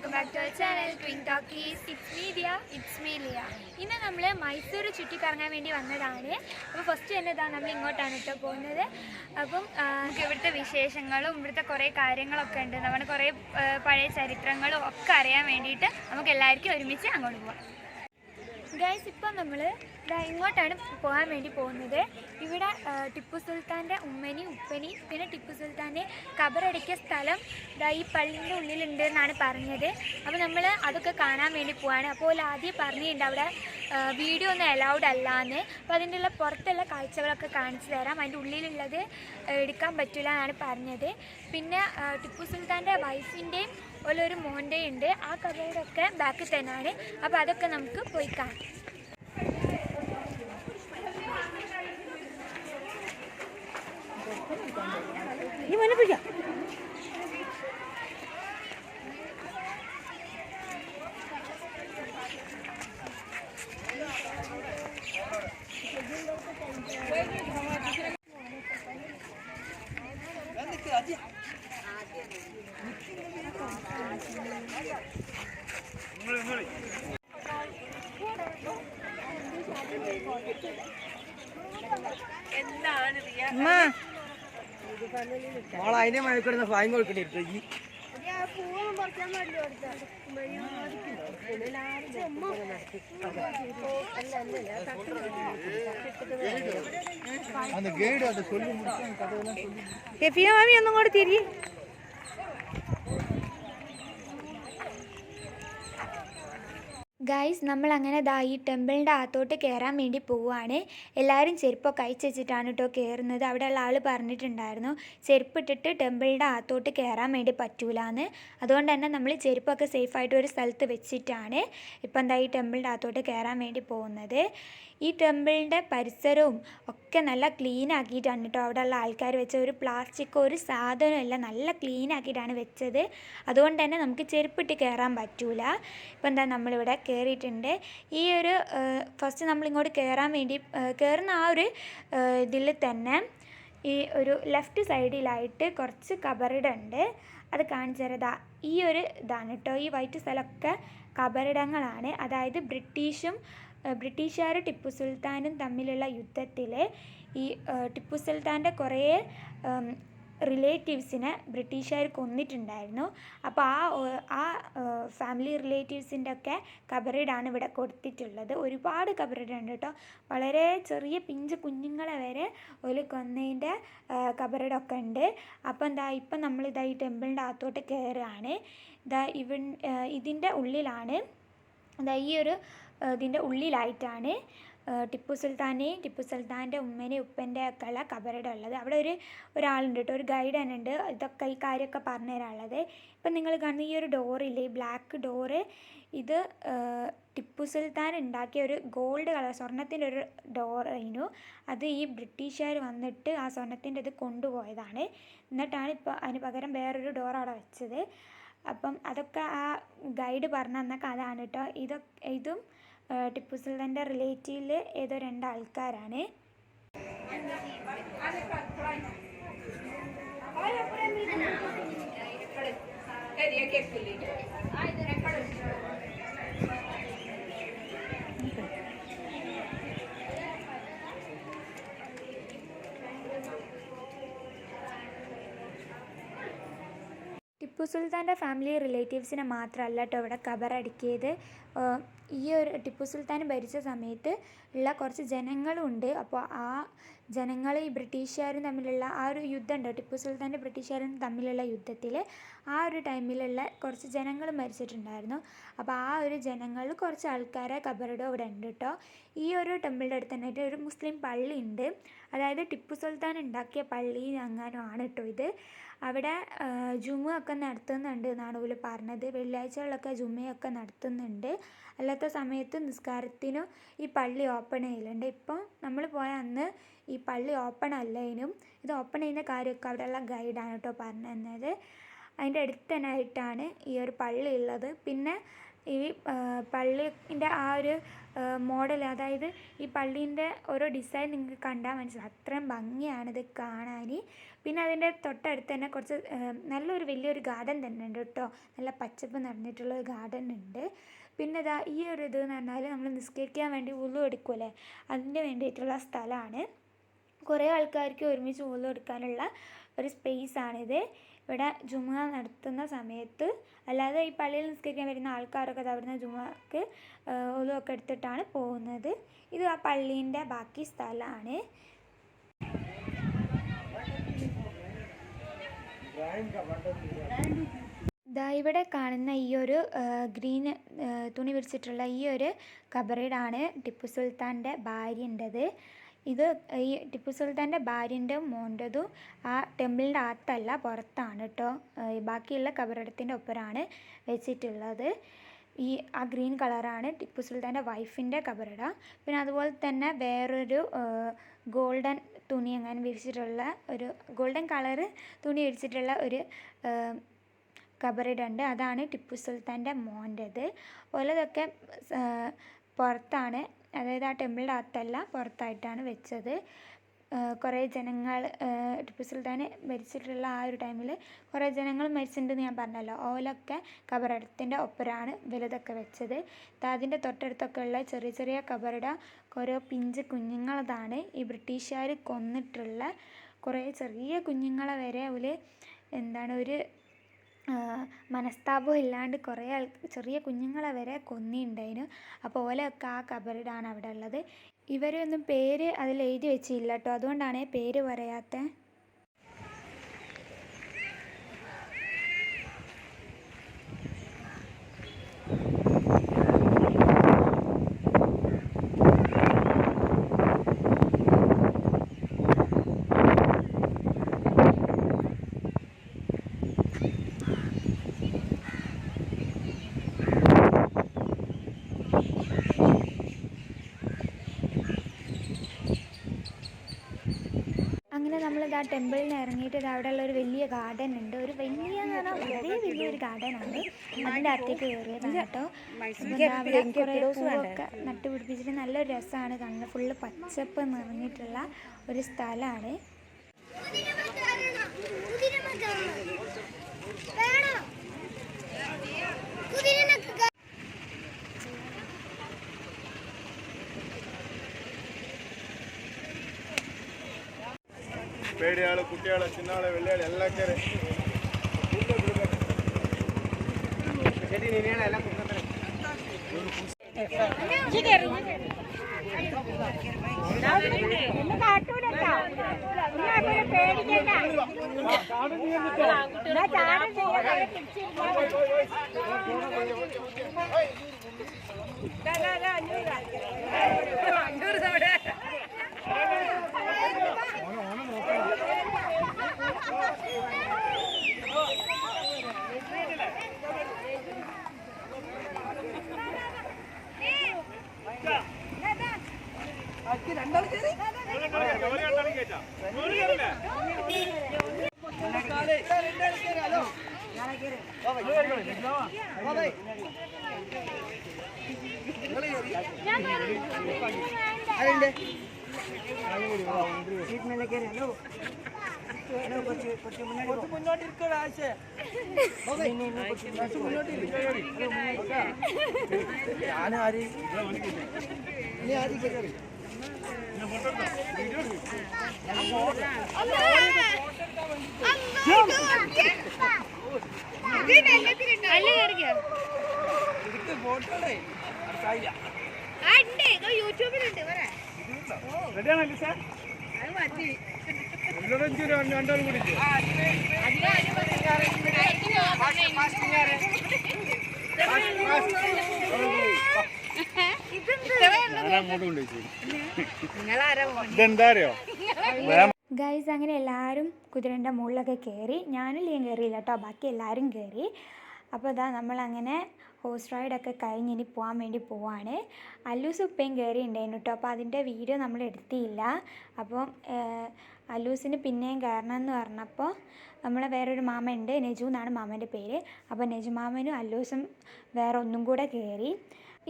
Welcome back to our channel twin talkies. It's me Liya. ഇന്ന് നമ്മൾ മൈസൂർ ചുറ്റിക്കറങ്ങാൻ വേണ്ടി വന്നതാണ്. അപ്പോൾ ഫസ്റ്റ് തന്നെ നമ്മൾ ഇങ്ങോട്ടാണ് കേട്ടോ പോകുന്നത്. അപ്പം നമുക്ക് ഇവിടുത്തെ വിശേഷങ്ങളും ഇവിടുത്തെ കുറേ കാര്യങ്ങളൊക്കെ ഉണ്ട്. നമ്മുടെ കുറേ പഴയ ചരിത്രങ്ങളും ഒക്കെ അറിയാൻ വേണ്ടിയിട്ട് നമുക്ക് എല്ലാവർക്കും ഒരുമിച്ച് അങ്ങോട്ട് പോകാം. ഗൈസ്, ഇപ്പം നമ്മൾ ഇങ്ങോട്ടാണ് പോകാൻ വേണ്ടി പോകുന്നത്. ഇവിടെ ടിപ്പു സുൽത്താൻ്റെ ഉമ്മനി ഉപ്പനി പിന്നെ ടിപ്പു സുൽത്താൻ്റെ ഖബറടക്കിയ സ്ഥലം ഈ പള്ളീൻ്റെ ഉള്ളിലുണ്ട് എന്നാണ് പറഞ്ഞത്. അപ്പോൾ നമ്മൾ അതൊക്കെ കാണാൻ വേണ്ടി പോവാണ്. അപ്പോൾ ആദ്യം പറഞ്ഞിട്ടുണ്ട് അവിടെ വീഡിയോ ഒന്നും അലൗഡ് അല്ലാന്ന്. അപ്പോൾ അതിൻ്റെ ഉള്ള പുറത്തുള്ള കാഴ്ചകളൊക്കെ കാണിച്ചു തരാം. അതിൻ്റെ ഉള്ളിലുള്ളത് എടുക്കാൻ പറ്റില്ല എന്നാണ് പറഞ്ഞത്. പിന്നെ ടിപ്പു സുൽത്താൻ്റെ വൈഫിൻ്റെയും ഒരു മോൻ്റെ ഉണ്ട്. ആ ഖബറൊക്കെ ബാക്കിൽ തന്നെയാണ്. അപ്പോൾ അതൊക്കെ നമുക്ക് പോയി കാണാം. അതിനെ മഴക്കിടുന്ന ഫൈൻ കൊടുക്കണ്ടിരുന്നു. മാമി ഒന്നും കൂടെ തിരി. ഗൈസ്, നമ്മൾ അങ്ങനെ ഈ ടെമ്പിളിൻ്റെ അകത്തോട്ട് കയറാൻ വേണ്ടി പോവുകയാണ്. എല്ലാവരും ചെരുപ്പൊക്കെ അയച്ചു വെച്ചിട്ടാണ് കേട്ടോ കയറുന്നത്. അവിടെയുള്ള ആൾ പറഞ്ഞിട്ടുണ്ടായിരുന്നു ചെരുപ്പിട്ടിട്ട് ടെമ്പിളിൻ്റെ അകത്തോട്ട് കയറാൻ വേണ്ടി പറ്റൂലെന്ന്. അതുകൊണ്ട് തന്നെ നമ്മൾ ചെരുപ്പൊക്കെ സേഫായിട്ട് ഒരു സ്ഥലത്ത് വെച്ചിട്ടാണ് ഇപ്പം ഈ ടെമ്പിളിൻ്റെ അകത്തോട്ട് കയറാൻ വേണ്ടി പോകുന്നത്. ഈ ടെമ്പിളിൻ്റെ പരിസരവും ഒക്കെ നല്ല ക്ലീൻ ആക്കിയിട്ടാണ് കേട്ടോ അവിടെ ഉള്ള ആൾക്കാർ വെച്ചത്. ഒരു പ്ലാസ്റ്റിക്കോ ഒരു സാധനമല്ല, നല്ല ക്ലീൻ ആക്കിയിട്ടാണ് വെച്ചത്. അതുകൊണ്ട് തന്നെ നമുക്ക് ചെരുപ്പിട്ട് കയറാൻ പറ്റൂല. ഇപ്പം നമ്മളിവിടെ കയറിയിട്ടുണ്ട്. ഈ ഒരു ഫസ്റ്റ് നമ്മളിങ്ങോട്ട് കയറാൻ വേണ്ടി കയറുന്ന ആ ഒരു ഇതിൽ തന്നെ ഈ ഒരു ലെഫ്റ്റ് സൈഡിലായിട്ട് കുറച്ച് കബറിടമുണ്ട്. അത് കാണിച്ചു തരാം. ഈ ഒരു ഇതാണ് കേട്ടോ, ഈ വൈറ്റ് സ്ഥലമൊക്കെ കബറിടങ്ങളാണ്. അതായത് ബ്രിട്ടീഷുകാർ ടിപ്പു സുൽത്താനും തമ്മിലുള്ള യുദ്ധത്തിൽ ഈ ടിപ്പു സുൽത്താൻ്റെ കുറേ റിലേറ്റീവ്സിനെ ബ്രിട്ടീഷുകാർ കൊന്നിട്ടുണ്ടായിരുന്നു. അപ്പോൾ ആ ഫാമിലി റിലേറ്റീവ്സിൻ്റെ ഒക്കെ കബറിടാണ് ഇവിടെ കൊടുത്തിട്ടുള്ളത്. ഒരുപാട് കബറിടുണ്ട് കേട്ടോ. വളരെ ചെറിയ പിഞ്ച് കുഞ്ഞുങ്ങളെ വരെ ഒരു കൊന്നതിൻ്റെ കബറിടമൊക്കെ ഉണ്ട്. അപ്പം ഇപ്പം നമ്മളിതാ ഈ ടെമ്പിളിൻ്റെ അകത്തോട്ട് കയറുകയാണ്. ഇതിൻ്റെ ഉള്ളിലാണ് ഈ ഒരു ഇതിൻ്റെ ഉള്ളിലായിട്ടാണ് ടിപ്പു സുൽത്താൻ്റെ ഉമ്മേനെയും ഉപ്പൻ്റെ ഒക്കെ ഉള്ള ഖബറിടം ഉള്ളത്. അവിടെ ഒരാളുണ്ട് കേട്ടോ, ഒരു ഗൈഡ് തന്നെ ഉണ്ട് ഇതൊക്കെ ഈ കാര്യമൊക്കെ പറഞ്ഞു തരാനുള്ളത്. ഇപ്പം നിങ്ങൾ കാണുന്ന ഈ ഒരു ഡോറില്ലേ, ഈ ബ്ലാക്ക് ഡോറ്, ഇത് ടിപ്പു സുൽത്താൻ ഉണ്ടാക്കിയ ഒരു ഗോൾഡ് കളർ സ്വർണ്ണത്തിൻ്റെ ഒരു ഡോറായിരുന്നു. അത് ഈ ബ്രിട്ടീഷുകാർ വന്നിട്ട് ആ സ്വർണ്ണത്തിൻ്റെ ഇത് കൊണ്ടുപോയതാണ്. എന്നിട്ടാണ് ഇപ്പോൾ അതിന് പകരം വേറൊരു ഡോർ അവിടെ വെച്ചത്. അപ്പം അതൊക്കെ ആ ഗൈഡ് പറഞ്ഞു തന്ന കഥയാണ് കേട്ടോ. ഇതും ടിപ്പു സുൽത്താൻ്റെ റിലേറ്റീവിൽ ഏതോ 2 ആൾക്കാരാണ്. ടിപ്പു സുൽത്താൻ്റെ ഫാമിലി റിലേറ്റീവ്സിനെ മാത്രമല്ല കേട്ടോ ഇവിടെ ഖബറടക്കിയത്. ഈ ഒരു ടിപ്പു സുൽത്താൻ ഭരിച്ച സമയത്ത് ഉള്ള കുറച്ച് ജനങ്ങളുണ്ട്. അപ്പോൾ ആ ജനങ്ങൾ ഈ ബ്രിട്ടീഷുകാരും തമ്മിലുള്ള ആ ഒരു യുദ്ധം ഉണ്ടോ, ടിപ്പു സുൽത്താൻ്റെ ബ്രിട്ടീഷുകാരും തമ്മിലുള്ള യുദ്ധത്തിൽ ആ ഒരു ടൈമിലുള്ള കുറച്ച് ജനങ്ങൾ മരിച്ചിട്ടുണ്ടായിരുന്നു. അപ്പോൾ ആ ഒരു ജനങ്ങളിൽ കുറച്ച് ആൾക്കാരെ ഖബറിടം ഇവിടെ ഉണ്ട് കേട്ടോ. ഈ ഒരു ടെമ്പിളിൻ്റെ അടുത്ത് തന്നെ ഒരു മുസ്ലിം പള്ളി ഉണ്ട്. അതായത് ടിപ്പു സുൽത്താൻ ഉണ്ടാക്കിയ പള്ളി അങ്ങാനും ആണ് കേട്ടോ ഇത്. അവിടെ ജുമുഅൊക്കെ നടത്തുന്നുണ്ട് എന്നാണ് ഇവർ പറഞ്ഞത്. വെള്ളിയാഴ്ചകളിലൊക്കെ ജുമയൊക്കെ നടത്തുന്നുണ്ട്. അല്ലാത്ത സമയത്ത് നിസ്കാരത്തിനും ഈ പള്ളി ഓപ്പൺ ചെയ്യലുണ്ട്. ഇപ്പം നമ്മൾ പോയ അന്ന് ഈ പള്ളി ഓപ്പൺ അല്ലേനും ഇത് ഓപ്പൺ ചെയ്യുന്ന കാര്യമൊക്കെ അവിടെയുള്ള ഗൈഡാണ് കേട്ടോ പറഞ്ഞു തന്നത്. അതിൻ്റെ അടുത്ത് തന്നെ ആയിട്ടാണ് ഈ ഒരു പള്ളി ഉള്ളത്. പിന്നെ ഈ പള്ളീൻ്റെ ആ ഒരു മോഡൽ, അതായത് ഈ പള്ളീൻ്റെ ഓരോ ഡിസൈൻ നിങ്ങൾക്ക് കണ്ടാൽ മനസ്സിലാവും. അത്രയും ഭംഗിയാണിത് കാണാൻ. പിന്നെ അതിൻ്റെ തൊട്ടടുത്ത് തന്നെ കുറച്ച് നല്ലൊരു വലിയൊരു ഗാർഡൻ തന്നെ ഉണ്ട് കേട്ടോ. നല്ല പച്ചപ്പ് നിറഞ്ഞിട്ടുള്ള ഒരു ഗാർഡൻ ഉണ്ട്. പിന്നെ ഇതാ ഈ ഒരു ഇത് എന്ന് പറഞ്ഞാൽ നമ്മൾ നിസ്കരിക്കാൻ വേണ്ടി വുളു എടുക്കുമല്ലേ, അതിന് വേണ്ടിയിട്ടുള്ള സ്ഥലമാണ്. കുറേ ആൾക്കാർക്ക് ഒരുമിച്ച് വുളു എടുക്കാനുള്ള ഒരു സ്പേസാണിത്. ഇവിടെ ജുമുഅ നടത്തുന്ന സമയത്ത്, അല്ലാതെ ഈ പള്ളിയിൽ നിസ്കരിക്കാൻ വരുന്ന ആൾക്കാരൊക്കെ അവിടുന്ന് ജുമുഅക്ക് വുളു ഒക്കെ എടുത്തിട്ടാണ് പോകുന്നത്. ഇത് ആ പള്ളീൻ്റെ ബാക്കി സ്ഥലമാണ്. ഇവിടെ കാണുന്ന ഈ ഒരു ഗ്രീൻ തുണി വിരിച്ചിട്ടുള്ള ഈ ഒരു കബറീഡാണ് ടിപ്പു സുൽത്താൻ്റെ ഭാര്യൻ്റെത്. ഇത് ഈ ടിപ്പു സുൽത്താൻ്റെ ഭാര്യൻ്റെ മോൻ്റെതും ആ ടെമ്പിളിൻ്റെ അകത്തല്ല, പുറത്താണ് കേട്ടോ. ബാക്കിയുള്ള കബറിടത്തിൻ്റെ ഒപ്പരാണ് വെച്ചിട്ടുള്ളത്. ആ ഗ്രീൻ കളറാണ് ടിപ്പു സുൽത്താൻ്റെ വൈഫിൻ്റെ കബറിട. പിന്നെ അതുപോലെ തന്നെ വേറൊരു ഗോൾഡൻ തുണി അങ്ങനെ വിരിച്ചിട്ടുള്ള ഒരു ഗോൾഡൻ കളറ് തുണി വിരിച്ചിട്ടുള്ള ഒരു കബറിടുണ്ട്. അതാണ് ടിപ്പു സുൽത്താൻ്റെ മോൻ്റെത്. ഓലതൊക്കെ പുറത്താണ്, അതായത് ആ ടെമ്പിളിൻ്റെ അകത്തല്ല, പുറത്തായിട്ടാണ് വെച്ചത്. കുറേ ജനങ്ങൾ ടിപ്പു സുൽത്താൻ മരിച്ചിട്ടുള്ള ആ ഒരു ടൈമിൽ കുറേ ജനങ്ങൾ മരിച്ചിട്ടുണ്ടെന്ന് ഞാൻ പറഞ്ഞല്ലോ. ഓലൊക്കെ കബറിടത്തിൻ്റെ ഒപ്പരാണ് വലുതൊക്കെ വെച്ചത്. അതിൻ്റെ തൊട്ടടുത്തൊക്കെ ഉള്ള ചെറിയ ചെറിയ കബറിട ഓരോ പിഞ്ച് കുഞ്ഞുങ്ങളതാണ്. ഈ ബ്രിട്ടീഷുകാർ കൊന്നിട്ടുള്ള കുറേ ചെറിയ കുഞ്ഞുങ്ങളെ വരെ ഒരു മനസ്താപം ഇല്ലാണ്ട് കുറേ ചെറിയ കുഞ്ഞുങ്ങളെ വരെ കൊന്നിട്ടുണ്ടായിരുന്നു. അപ്പോൾ ഓലൊക്കെ ആ കബറിടാണ് അവിടെ ഉള്ളത്. ഇവരൊന്നും പേര് അതിൽ എഴുതി വെച്ചില്ല കേട്ടോ, അതുകൊണ്ടാണ് പേര് പറയാത്തത്. അങ്ങനെ നമ്മളിത് ആ ടെമ്പിളിൽ നിന്ന് ഇറങ്ങിയിട്ട് അവിടെ ഉള്ളൊരു വലിയ ഗാർഡൻ ഉണ്ട്. ഒരു വലിയെന്ന് പറഞ്ഞാൽ വളരെ വലിയൊരു ഗാർഡനാണ്. അതിൻ്റെ അകത്തേക്ക് കയറിയതാണ് കേട്ടോ. അവിടെ കുറേ പൂവൊക്കെ നട്ടുപിടിപ്പിച്ചിട്ട് നല്ലൊരു രസമാണ് കാണുന്നത്. ഫുള്ള് പച്ചപ്പ് നിറഞ്ഞിട്ടുള്ള ഒരു സ്ഥലമാണ്. പേടിയാള് കുട്ടിയാള് ചിന്നാള് വെള്ളയാള് എല്ലാം കയറി യൂട്യൂബിലുണ്ട്. രണ്ടാളും കൂടി ഇതെന്താ അറിയോ ഗൈസ്, അങ്ങനെ എല്ലാവരും കുതിരൻ്റെ മുകളിലൊക്കെ കയറി. ഞാനും ലീൻ കയറിയില്ല കേട്ടോ, ബാക്കി എല്ലാവരും കയറി. അപ്പോൾ ഇതാ നമ്മളങ്ങനെ ഹോഴ്സ് റൈഡൊക്കെ കഴിഞ്ഞ് ഇനി പോകാൻ വേണ്ടി പോവാണ്. അല്ലൂസ് ഉപ്പയും കയറി ഉണ്ടായിരുന്നു കേട്ടോ. അപ്പോൾ അതിൻ്റെ വീഡിയോ നമ്മൾ എടുത്തില്ല. അപ്പോൾ അല്ലൂസിന് പിന്നെയും കയറണം എന്ന് പറഞ്ഞപ്പോൾ നമ്മളെ വേറൊരു മാമ ഉണ്ട്, നെജു എന്നാണ് മാമൻ്റെ പേര്. അപ്പോൾ നെജു മാമനും അല്ലൂസും വേറെ ഒന്നും കൂടെ കയറി.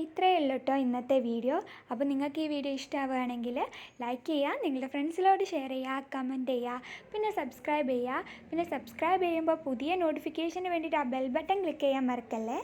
ഇത്രയേ ഉള്ളൂ കേട്ടോ ഇന്നത്തെ വീഡിയോ. അപ്പോൾ നിങ്ങൾക്ക് ഈ വീഡിയോ ഇഷ്ടമാവുകയാണെങ്കിൽ ലൈക്ക് ചെയ്യുക, നിങ്ങളുടെ ഫ്രണ്ട്സിലോട്ട് ഷെയർ ചെയ്യുക, കമൻറ്റ് ചെയ്യുക, പിന്നെ സബ്സ്ക്രൈബ് ചെയ്യുക. പിന്നെ സബ്സ്ക്രൈബ് ചെയ്യുമ്പോൾ പുതിയ നോട്ടിഫിക്കേഷന് വേണ്ടിയിട്ട് ആ ബെൽ ബട്ടൺ ക്ലിക്ക് ചെയ്യാൻ മറക്കല്ലേ.